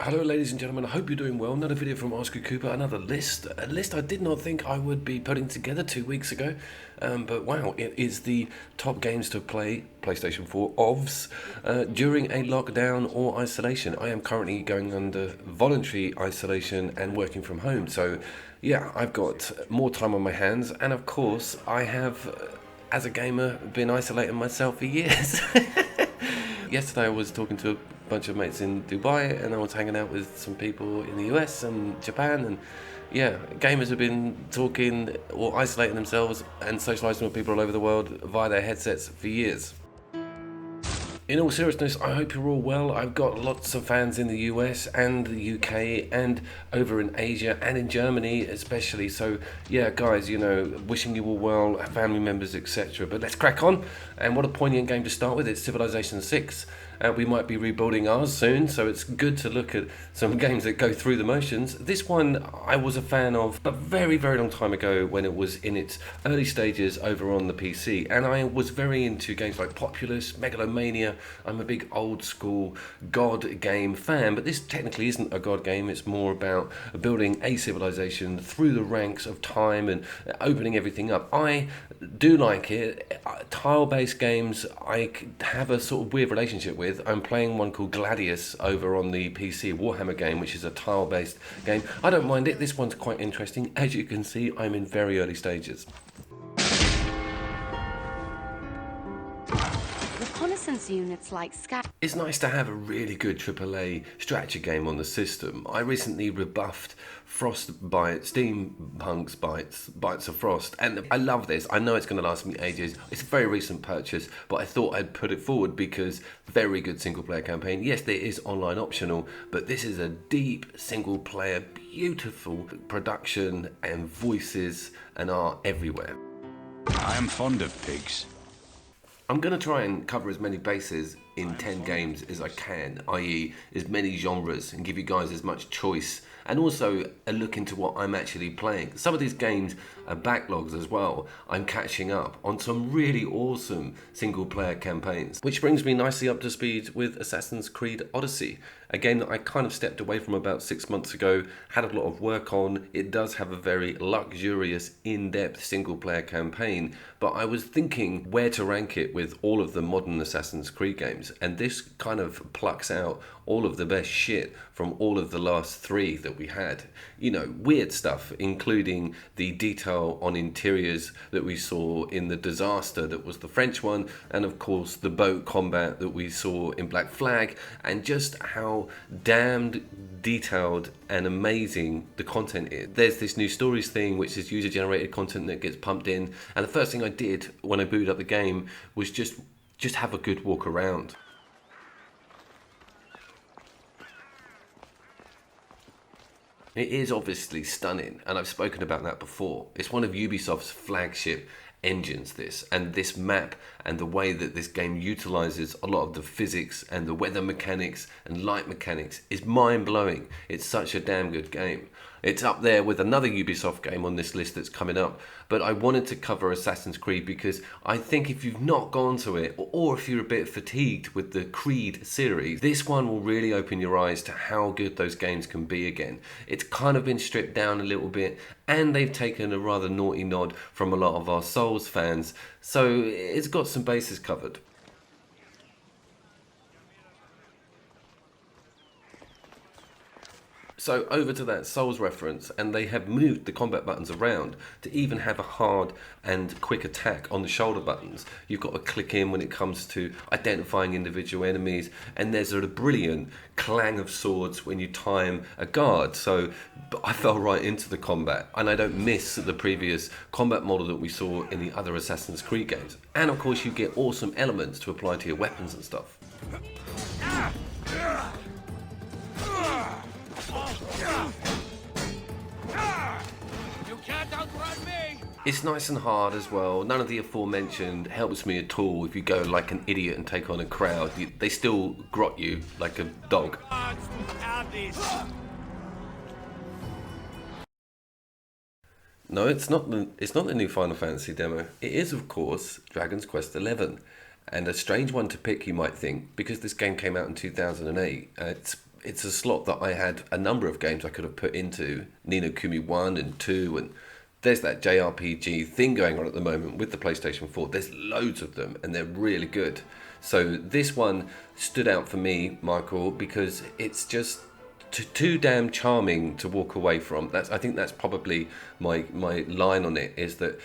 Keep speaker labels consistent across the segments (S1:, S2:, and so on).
S1: Hello ladies and gentlemen, I hope you're doing well. Another video from Oscar Cooper, another list. A list I did not think I would be putting together 2 weeks ago. But wow, it is the top games to play, PlayStation 4 OVs, during a lockdown or isolation. I am currently going under voluntary isolation and working from home. So yeah, I've got more time on my hands. And of course, I have, as a gamer, been isolating myself for years. Yesterday I was talking to a bunch of mates in Dubai, and I was hanging out with some people in the US and Japan, and yeah, gamers have been talking or isolating themselves and socializing with people all over the world via their headsets for years. In all seriousness, I hope you're all well. I've got lots of fans in the US and the UK and over in Asia and in Germany especially. So yeah, guys, wishing you all well, family members, etc. But let's crack on. And what a poignant game to start with. It's Civilization 6. We might be rebuilding ours soon, so it's good to look at some games that go through the motions. This one I was a fan of a very, very long time ago when it was in its early stages over on the PC. And I was very into games like Populous, Megalomania. I'm a big old school God game fan, but this technically isn't a God game. It's more about building a civilization through the ranks of time and opening everything up. I do like it. Tile-based games I have a sort of weird relationship with. I'm playing one called Gladius over on the PC, Warhammer game, which is a tile-based game. I don't mind it. This one's quite interesting. As you can see, I'm in very early stages.
S2: Reconnaissance units like scout.
S1: It's nice to have a really good AAA strategy game on the system. I recently rebuffed Frostbite, Steampunk's Bites of Frost, and I love this. I know it's going to last me ages. It's a very recent purchase, but I thought I'd put it forward because very good single player campaign. Yes, there is online optional, but this is a deep single player, beautiful production and voices and art everywhere.
S3: I am fond of pigs.
S1: I'm going to try and cover as many bases in 10 games as I can, i.e. as many genres, and give you guys as much choice, and also a look into what I'm actually playing. Some of these games are backlogs as well. I'm catching up on some really awesome single player campaigns, which brings me nicely up to speed with Assassin's Creed Odyssey, a game that I kind of stepped away from about 6 months ago, had a lot of work on. It does have a very luxurious, in-depth single player campaign, but I was thinking where to rank it with all of the modern Assassin's Creed games, and this kind of plucks out all of the best shit from all of the last three that we had. Weird stuff, including the detail on interiors that we saw in The Disaster, that was the French one, and of course the boat combat that we saw in Black Flag, and just how damned detailed and amazing the content is. There's this new stories thing, which is user generated content that gets pumped in, and the first thing I did when I booted up the game was just have a good walk around. It is obviously stunning, and I've spoken about that before. It's one of Ubisoft's flagship engines, this, and this map and the way that this game utilizes a lot of the physics and the weather mechanics and light mechanics is mind-blowing. It's such a damn good game. It's up there with another Ubisoft game on this list that's coming up, but I wanted to cover Assassin's Creed because I think if you've not gone to it, or if you're a bit fatigued with the Creed series, this one will really open your eyes to how good those games can be again. It's kind of been stripped down a little bit, and they've taken a rather naughty nod from a lot of our Souls fans, so it's got some bases covered. So over to that Souls reference, and they have moved the combat buttons around to even have a hard and quick attack on the shoulder buttons. You've got to click in when it comes to identifying individual enemies, and there's a brilliant clang of swords when you time a guard. So I fell right into the combat, and I don't miss the previous combat model that we saw in the other Assassin's Creed games. And of course you get awesome elements to apply to your weapons and stuff.
S4: You can't outrun me!
S1: It's nice and hard as well. None of the aforementioned helps me at all. If you go like an idiot and take on a crowd, they still grot you like a dog. No, it's not the new Final Fantasy demo. It is, of course, Dragon's Quest XI. And a strange one to pick, you might think, because this game came out in 2008. It's it's a slot that I had a number of games I could have put into, Ni no Kuni 1 and 2, and there's that JRPG thing going on at the moment with the PlayStation 4. There's loads of them, and they're really good. So this one stood out for me, Michael, because it's just too damn charming to walk away from. I think that's probably my line on it, is that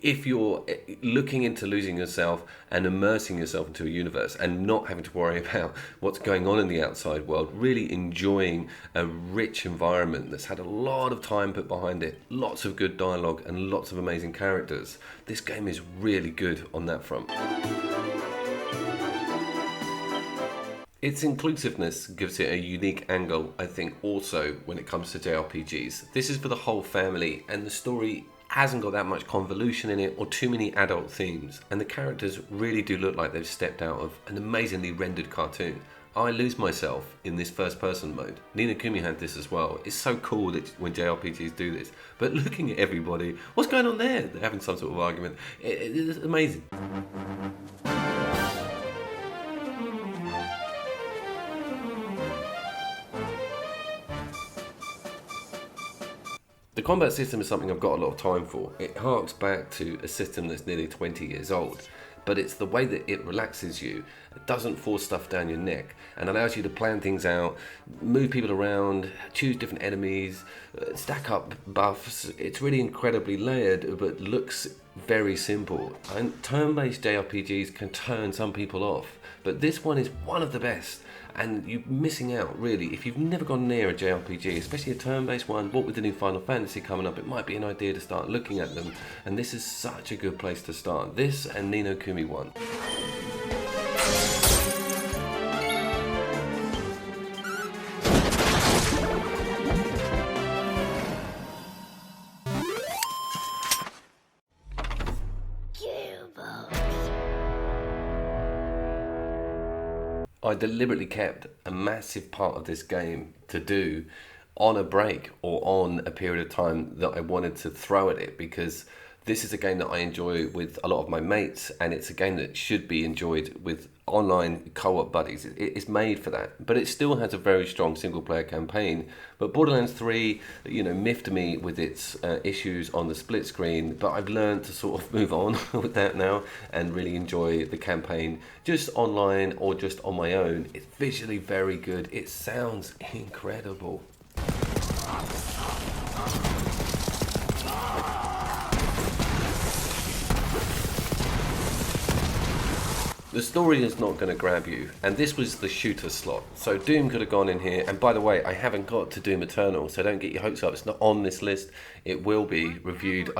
S1: if you're looking into losing yourself and immersing yourself into a universe and not having to worry about what's going on in the outside world, really enjoying a rich environment that's had a lot of time put behind it, lots of good dialogue and lots of amazing characters, this game is really good on that front. Its inclusiveness gives it a unique angle, I think, also when it comes to JRPGs. This is for the whole family, and the story hasn't got that much convolution in it or too many adult themes, and the characters really do look like they've stepped out of an amazingly rendered cartoon. I lose myself in this first person mode. Ni no Kuni had this as well. It's so cool that when JRPGs do this, but looking at everybody, what's going on there? They're having some sort of argument. It's amazing. The combat system is something I've got a lot of time for. It harks back to a system that's nearly 20 years old, but it's the way that it relaxes you. It doesn't force stuff down your neck and allows you to plan things out, move people around, choose different enemies, stack up buffs. It's really incredibly layered, but looks very simple. And turn-based JRPGs can turn some people off, but this one is one of the best. And you're missing out, really. If you've never gone near a JRPG, especially a turn-based one, what with the new Final Fantasy coming up, it might be an idea to start looking at them. And this is such a good place to start. This and Ni no Kuni 1. I deliberately kept a massive part of this game to do on a break or on a period of time that I wanted to throw at it, because this is a game that I enjoy with a lot of my mates, and it's a game that should be enjoyed with online co-op buddies. It's made for that, but it still has a very strong single player campaign. But Borderlands 3, miffed me with its issues on the split screen, but I've learned to sort of move on with that now and really enjoy the campaign just online or just on my own. It's visually very good. It sounds incredible. The story is not going to grab you, and this was the shooter slot, so Doom could have gone in here. And by the way, I haven't got to Doom Eternal, so don't get your hopes up. It's not on this list. It will be reviewed.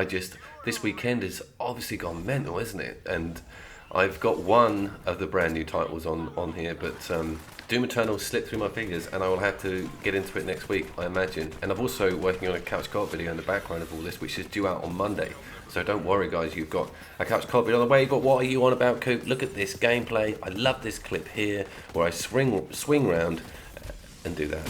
S1: This weekend has obviously gone mental, isn't it? And I've got one of the brand new titles on here, but Doom Eternal slipped through my fingers, and I will have to get into it next week, I imagine. And I'm also working on a Couch Co-op video in the background of all this, which is due out on Monday. So don't worry, guys, you've got a Couch Co-op video on the way. But what are you on about, Coop? Look at this gameplay. I love this clip here where I swing round and do that.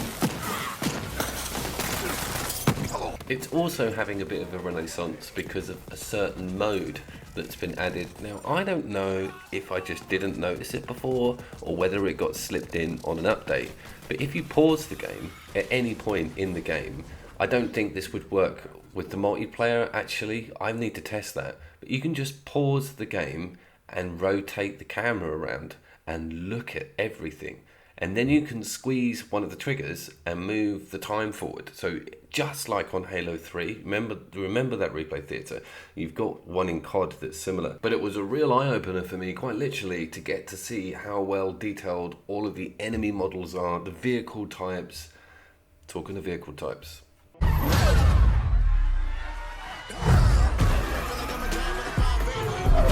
S1: It's also having a bit of a renaissance because of a certain mode that's been added. Now, I don't know if I just didn't notice it before or whether it got slipped in on an update. But if you pause the game at any point in the game, I don't think this would work with the multiplayer, actually. I need to test that. But you can just pause the game and rotate the camera around and look at everything. And then you can squeeze one of the triggers and move the time forward. So just like on Halo 3, remember that replay theatre? You've got one in COD that's similar. But it was a real eye-opener for me, quite literally, to get to see how well detailed all of the enemy models are, the vehicle types. Talking of vehicle types.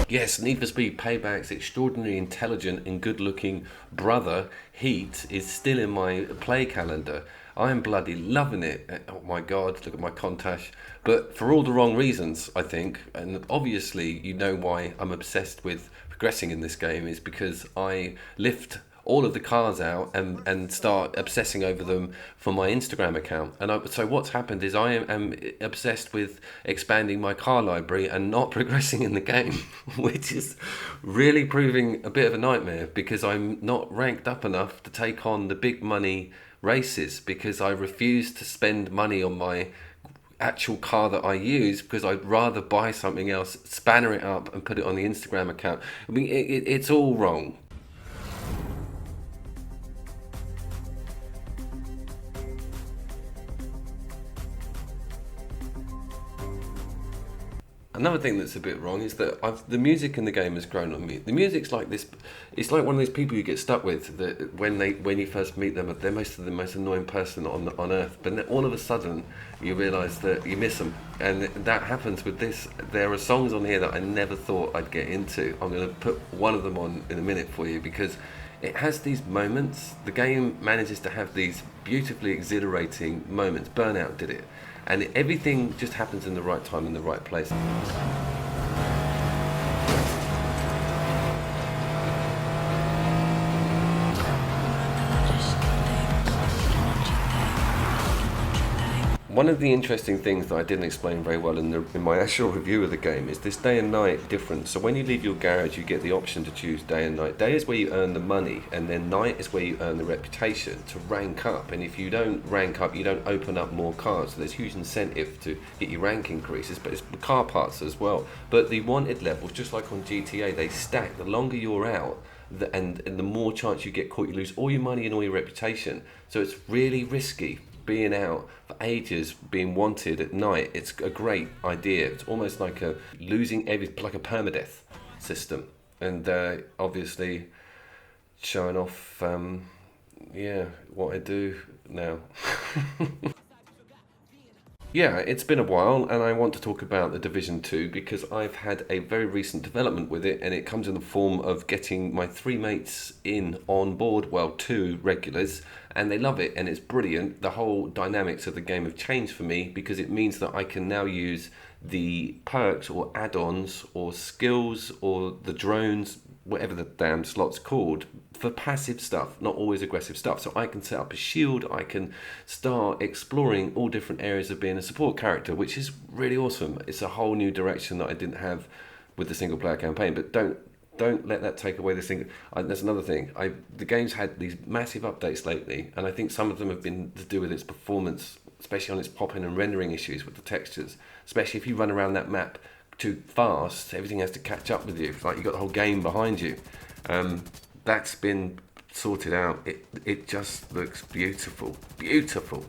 S1: Yes, Need for Speed Payback's extraordinarily intelligent and good-looking brother, Heat, is still in my play calendar. I am bloody loving it. Oh my God, look at my Countach. But for all the wrong reasons, I think. And obviously, you know why I'm obsessed with progressing in this game is because I lift all of the cars out and start obsessing over them for my Instagram account. And so what's happened is I am obsessed with expanding my car library and not progressing in the game, which is really proving a bit of a nightmare because I'm not ranked up enough to take on the big money races because I refuse to spend money on my actual car that I use because I'd rather buy something else, spanner it up and put it on the Instagram account. I mean, it's all wrong. Another thing that's a bit wrong is that the music in the game has grown on me. The music's like this. It's like one of those people you get stuck with. That when you first meet them, they're the most annoying person on earth. But then all of a sudden, you realise that you miss them, and that happens with this. There are songs on here that I never thought I'd get into. I'm going to put one of them on in a minute for you because it has these moments. The game manages to have these beautifully exhilarating moments. Burnout did it. And everything just happens in the right time, in the right place. One of the interesting things that I didn't explain very well in my actual review of the game is this day and night difference. So when you leave your garage, you get the option to choose day and night. Day is where you earn the money, and then night is where you earn the reputation to rank up. And if you don't rank up, you don't open up more cars. So there's huge incentive to get your rank increases, but it's car parts as well. But the wanted levels, just like on GTA, they stack. The longer you're out, and the more chance you get caught, you lose all your money and all your reputation. So it's really risky being out for ages, being wanted at night. It's a great idea. It's almost like like a permadeath system, and obviously showing off what I do now. Yeah, it's been a while, and I want to talk about The Division 2 because I've had a very recent development with it, and it comes in the form of getting my 3 mates on board, well, 2 regulars, and they love it, and it's brilliant. The whole dynamics of the game have changed for me because it means that I can now use the perks or add-ons or skills or the drones, whatever the damn slot's called, for passive stuff, not always aggressive stuff. So I can set up a shield, I can start exploring all different areas of being a support character, which is really awesome. It's a whole new direction that I didn't have with the single player campaign, but don't let that take away the thing. That's another thing. The game's had these massive updates lately, and I think some of them have been to do with its performance, especially on its popping and rendering issues with the textures, especially if you run around that map too fast, everything has to catch up with you. Like you've got the whole game behind you. That's been sorted out. It just looks beautiful. Beautiful.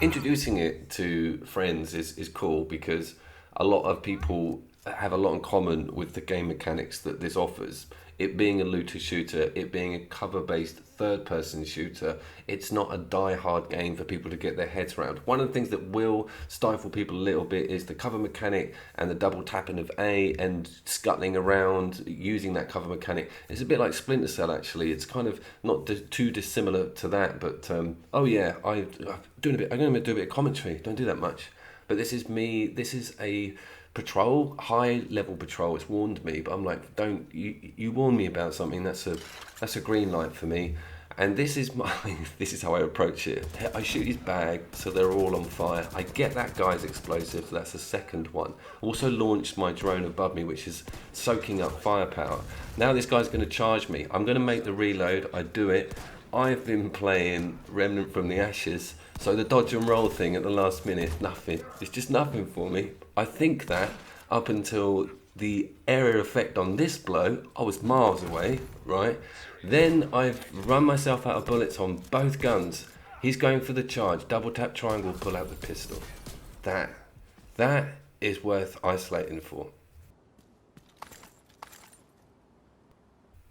S1: Introducing it to friends is cool because a lot of people have a lot in common with the game mechanics that this offers. It being a looter shooter, it being a cover-based third-person shooter, it's not a die-hard game for people to get their heads around. One of the things that will stifle people a little bit is the cover mechanic and the double tapping of A and scuttling around using that cover mechanic. It's a bit like Splinter Cell, actually. It's kind of not too dissimilar to that, but oh yeah, I'm going to do a bit of commentary. Don't do that much. But this is me. This is a patrol, high level patrol. It's warned me, but I'm like, don't you warn me about something, that's a green light for me. And this is how I approach it. I shoot his bag so they're all on fire. I get that guy's explosive, so that's the second one. Also launched my drone above me, which is soaking up firepower. Now this guy's going to charge me. I'm going to make the reload. I do it. I've been playing Remnant from the Ashes, so the dodge and roll thing at the last minute, nothing. It's just nothing for me. I think that up until the area effect on this blow, I was miles away, right? Then I've run myself out of bullets on both guns. He's going for the charge, double tap triangle, pull out the pistol. That is worth isolating for.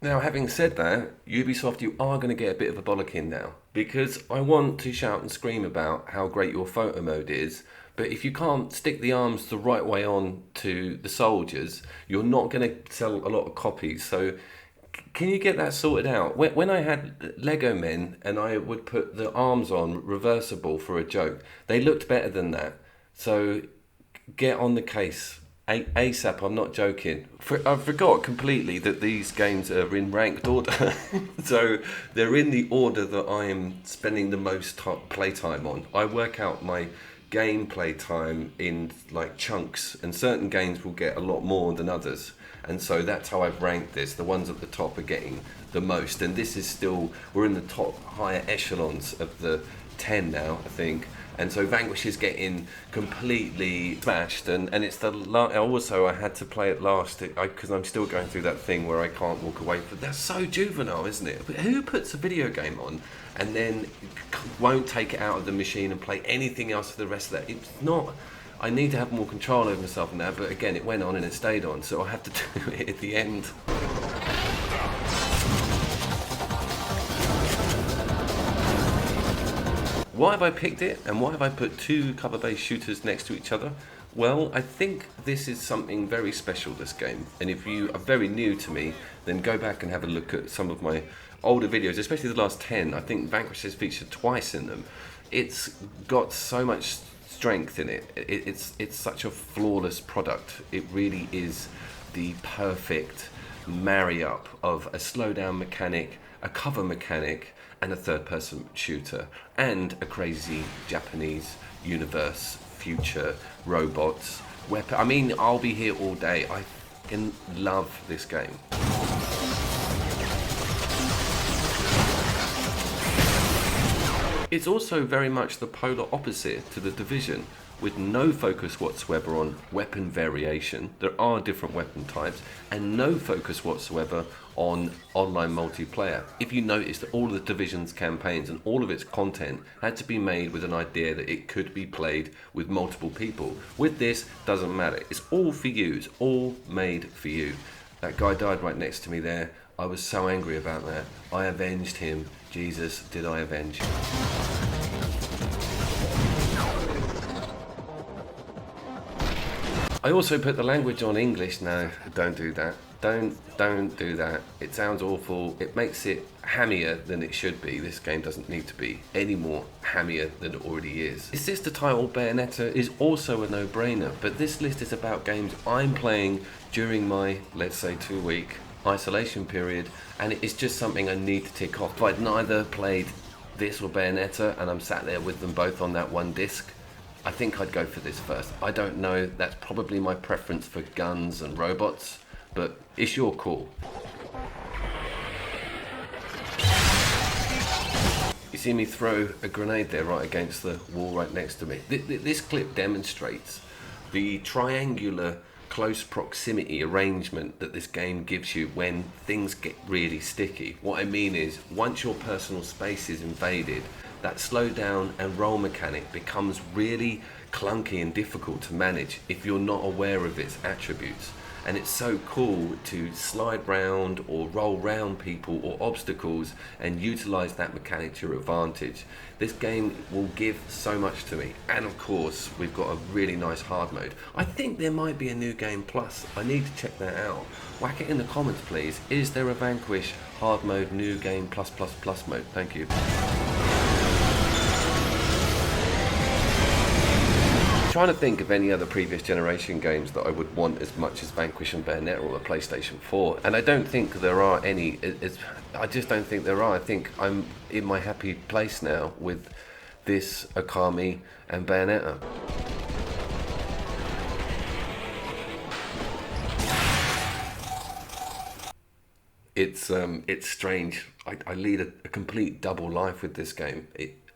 S1: Now, having said that, Ubisoft, you are going to get a bit of a bollocking now, because I want to shout and scream about how great your photo mode is, but if you can't stick the arms the right way on to the soldiers, you're not going to sell a lot of copies. So can you get that sorted out? When I had Lego men and I would put the arms on reversible for a joke, they looked better than that. So get on the case. ASAP, I'm not joking. I forgot completely that these games are in ranked order. So they're in the order that I am spending the most playtime on. I work out my gameplay time in like chunks, and certain games will get a lot more than others. And so that's how I've ranked this. The ones at the top are getting the most, and this is still, we're in the top higher echelons of the 10 now, I think. And so Vanquish is getting completely smashed, and it's the also I had to play it last because I'm still going through that thing where I can't walk away. But that's so juvenile, isn't it? But who puts a video game on and then won't take it out of the machine and play anything else for the rest of that? It's not. I need to have more control over myself now, but again, it went on and it stayed on, so I have to do it at the end. Why have I picked it, and why have I put two cover-based shooters next to each other? Well, I think this is something very special, this game. And if you are very new to me, then go back and have a look at some of my older videos, especially the last 10. I think Vanquish is featured twice in them. It's got so much strength in it. It's such a flawless product. It really is the perfect marry-up of a slowdown mechanic, a cover mechanic, and a third-person shooter, and a crazy Japanese universe, future, robots, weapon. I mean, I'll be here all day. I fucking love this game. It's also very much the polar opposite to The Division, with no focus whatsoever on weapon variation. There are different weapon types, and no focus whatsoever on online multiplayer. If you notice that all of The Division's campaigns and all of its content had to be made with an idea that it could be played with multiple people. With this, doesn't matter. It's all for you. It's all made for you. That guy died right next to me there. I was so angry about that. I avenged him. Jesus, did I avenge him. I also put the language on English. No, don't do that. Don't do that. It sounds awful. It makes it hammier than it should be. This game doesn't need to be any more hammier than it already is. Is this the title? Bayonetta is also a no-brainer, but this list is about games I'm playing during my, let's say, 2-week isolation period, and it's just something I need to tick off. If I'd neither played this or Bayonetta and I'm sat there with them both on that one disc, I think I'd go for this first. I don't know, that's probably my preference for guns and robots, but it's your call. You see me throw a grenade there right against the wall right next to me. This clip demonstrates the triangular close proximity arrangement that this game gives you when things get really sticky. What I mean is, once your personal space is invaded, that slow down and roll mechanic becomes really clunky and difficult to manage if you're not aware of its attributes. And it's so cool to slide round or roll round people or obstacles and utilize that mechanic to your advantage. This game will give so much to me. And of course, we've got a really nice hard mode. I think there might be a new game plus. I need to check that out. Whack it in the comments, please. Is there a Vanquish hard mode new game plus mode? Thank you. Trying to think of any other previous generation games that I would want as much as Vanquish and Bayonetta or the PlayStation 4, and I don't think there are any. I just don't think there are. I think I'm in my happy place now with this, Okami and Bayonetta. It's strange. I lead a complete double life with this game.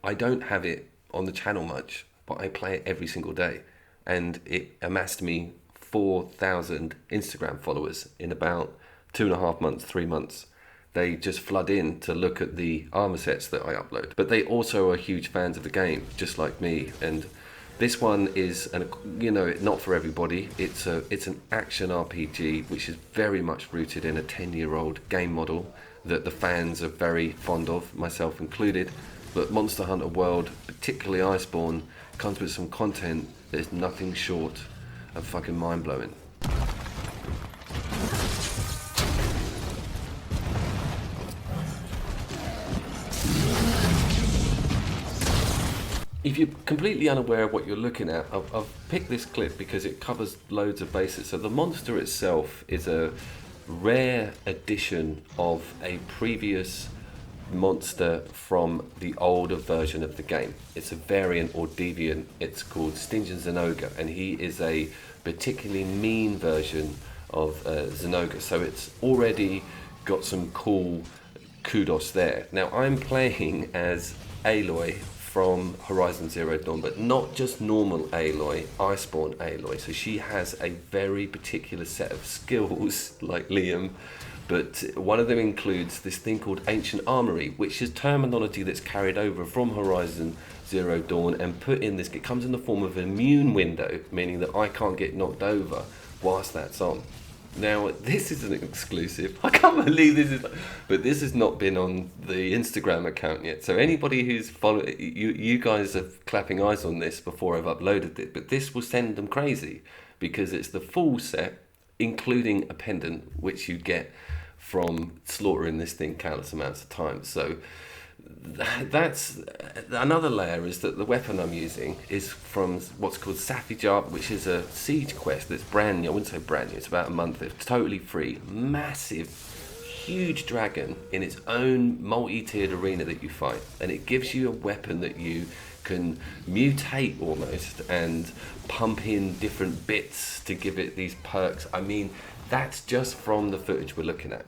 S1: I don't have it on the channel much, but I play it every single day, and it amassed me 4,000 Instagram followers in about 2.5 months, 3 months. They just flood in to look at the armor sets that I upload, but they also are huge fans of the game, just like me. And this one is, not for everybody. It's an action RPG which is very much rooted in a 10-year-old game model that the fans are very fond of, myself included. But Monster Hunter World, particularly Iceborne, comes with some content that is nothing short of fucking mind-blowing. If you're completely unaware of what you're looking at, I've picked this clip because it covers loads of bases. So the monster itself is a rare edition of a previous monster from the older version of the game. It's a variant or deviant. It's called Stingeon Zenoga, and he is a particularly mean version of Zenoga. So it's already got some cool kudos there. Now I'm playing as Aloy from Horizon Zero Dawn, but not just normal Aloy, Iceborne Aloy. So she has a very particular set of skills, like Liam, but one of them includes this thing called Ancient Armory, which is terminology that's carried over from Horizon Zero Dawn and put in this. It comes in the form of an immune window, meaning that I can't get knocked over whilst that's on. Now, this is an exclusive. I can't believe this is, but this has not been on the Instagram account yet. So anybody who's following, you guys are clapping eyes on this before I've uploaded it. But this will send them crazy because it's the full set, including a pendant, which you get from slaughtering this thing countless amounts of times. So that's another layer, is that the weapon I'm using is from what's called Safijar, which is a siege quest that's brand new. I wouldn't say brand new, it's about a month. It's totally free. Massive, huge dragon in its own multi-tiered arena that you fight, and it gives you a weapon that you can mutate almost and pump in different bits to give it these perks. I mean, that's just from the footage we're looking at.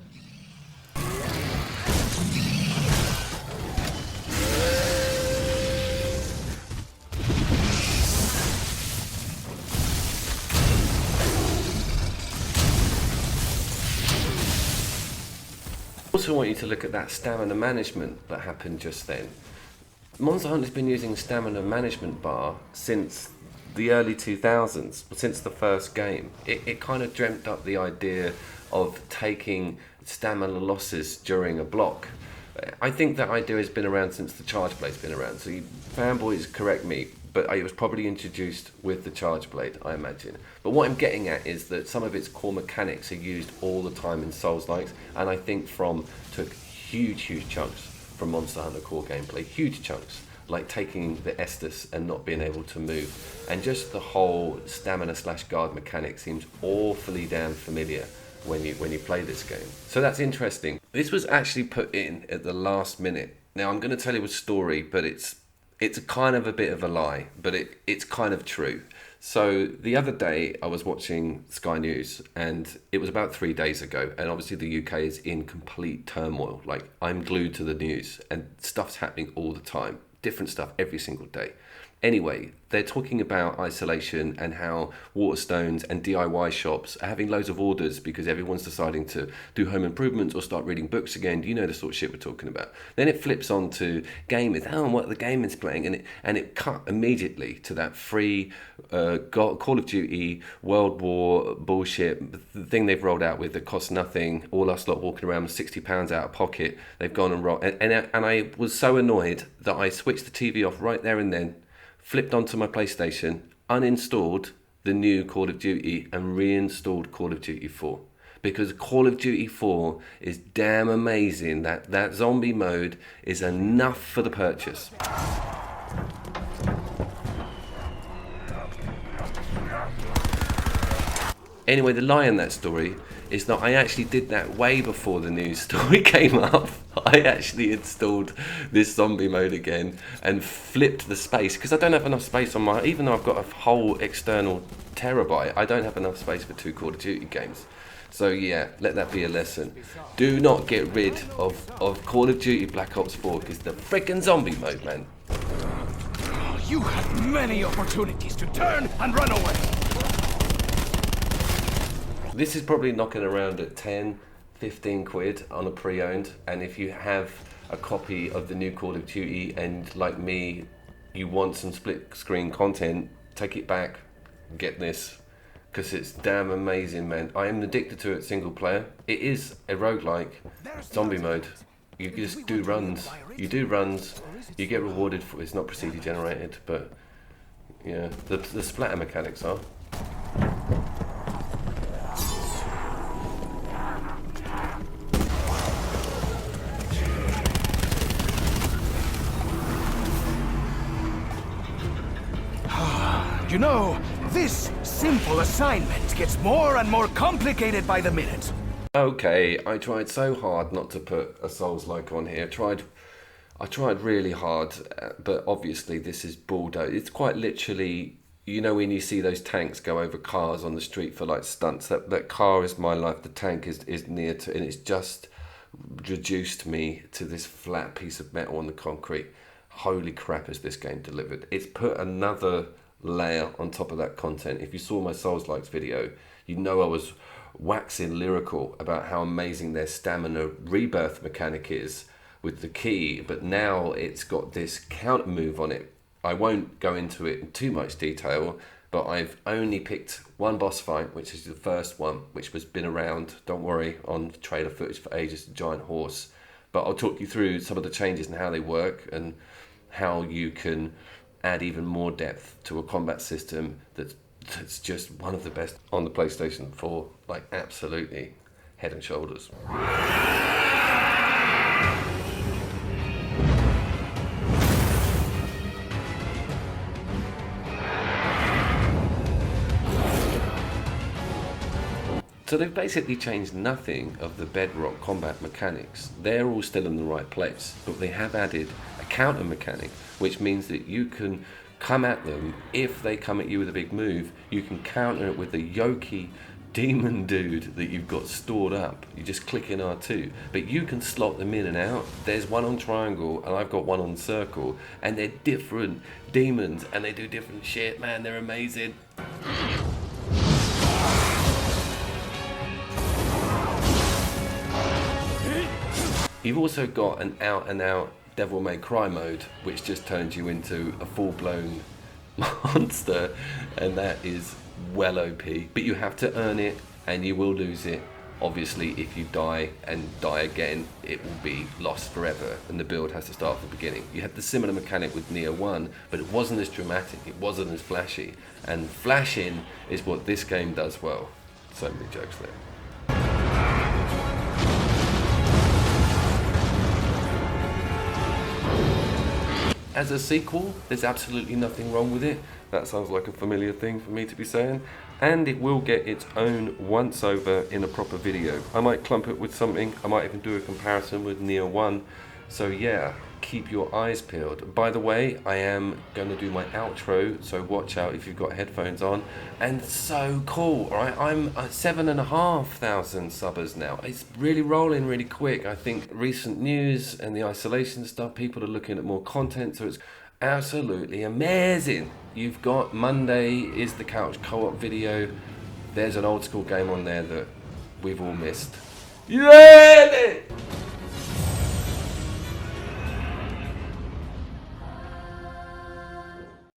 S1: I also want you to look at that stamina management that happened just then. Monster Hunter's been using stamina management bar since the early 2000s, since the first game. It kind of dreamt up the idea of taking stamina losses during a block. I think that idea has been around since the Charge Blade's been around, so you fanboys correct me, but it was probably introduced with the Charge Blade, I imagine. But what I'm getting at is that some of its core mechanics are used all the time in Souls-likes, and I think took huge chunks from Monster Hunter core gameplay, huge chunks, like taking the Estus and not being able to move. And just the whole stamina/guard mechanic seems awfully damn familiar when you play this game. So that's interesting. This was actually put in at the last minute. Now I'm going to tell you a story, but it's a kind of a bit of a lie, but it's kind of true. So the other day I was watching Sky News, and it was about 3 days ago, and obviously the UK is in complete turmoil. Like, I'm glued to the news and stuff's happening all the time, different stuff every single day. Anyway, they're talking about isolation and how Waterstones and DIY shops are having loads of orders because everyone's deciding to do home improvements or start reading books again. Do you know the sort of shit we're talking about? Then it flips on to gamers. Oh, and what the gamers playing? And it cut immediately to that free Call of Duty World War bullshit, the thing they've rolled out with that costs nothing. All us lot walking around with £60 out of pocket. They've gone and rolled. And I was so annoyed that I switched the TV off right there and then, flipped onto my PlayStation, uninstalled the new Call of Duty and reinstalled Call of Duty 4. Because Call of Duty 4 is damn amazing. That zombie mode is enough for the purchase. Anyway, the lie in that story is that I actually did that way before the news story came up. I actually installed this zombie mode again and flipped the space, because I don't have enough space on my, even though I've got a whole external terabyte, I don't have enough space for 2 Call of Duty games. So yeah, let that be a lesson. Do not get rid of Call of Duty Black Ops 4, because the frickin' zombie mode, man.
S4: You had many opportunities to turn and run away.
S1: This is probably knocking around at 10, 15 quid on a pre-owned, and if you have a copy of the new Call of Duty and, like me, you want some split screen content, take it back, get this, because it's damn amazing, man. I am addicted to it single player. It is a roguelike zombie mode. You just do runs. You do runs, you get rewarded for it's not procedure generated, but yeah, the splatter mechanics are.
S4: You know, this simple assignment gets more and more complicated by the minute.
S1: Okay, I tried so hard not to put a Souls-like on here. I tried really hard, but obviously this is bulldoze. It's quite literally, you know, when you see those tanks go over cars on the street for like stunts. That car is my life. The tank is near to, and it's just reduced me to this flat piece of metal on the concrete. Holy crap, is this game delivered? It's put another layer on top of that content. If you saw my Souls-likes video, you know I was waxing lyrical about how amazing their stamina rebirth mechanic is with the key, but now it's got this counter move on it. I won't go into it in too much detail, but I've only picked one boss fight, which is the first one, which has been around, don't worry, on trailer footage for ages, the giant horse. But I'll talk you through some of the changes and how they work, and how you can add even more depth to a combat system that's just one of the best on the PlayStation 4, like absolutely head and shoulders. So they've basically changed nothing of the bedrock combat mechanics. They're all still in the right place, but they have added a counter mechanic, which means that you can come at them. If they come at you with a big move, you can counter it with a yoky demon dude that you've got stored up. You just click in R2, but you can slot them in and out. There's one on triangle and I've got one on circle, and they're different demons and they do different shit. Man, they're amazing. You've also got an out-and-out Devil May Cry mode, which just turns you into a full-blown monster, and that is well OP. But you have to earn it, and you will lose it. Obviously, if you die and die again, it will be lost forever, and the build has to start from the beginning. You had the similar mechanic with Neo 1, but it wasn't as dramatic, it wasn't as flashy. And flashing is what this game does well. So many jokes there. As a sequel, there's absolutely nothing wrong with it. That sounds like a familiar thing for me to be saying. And it will get its own once over in a proper video. I might clump it with something. I might even do a comparison with Neo 1. So yeah, keep your eyes peeled. By the way, I am going to do my outro, so watch out if you've got headphones on. And so cool, all right? I'm at 7,500 subbers now. It's really rolling really quick. I think recent news and the isolation stuff, people are looking at more content, so it's absolutely amazing. You've got Monday is the couch co-op video. There's an old school game on there that we've all missed. Yeah!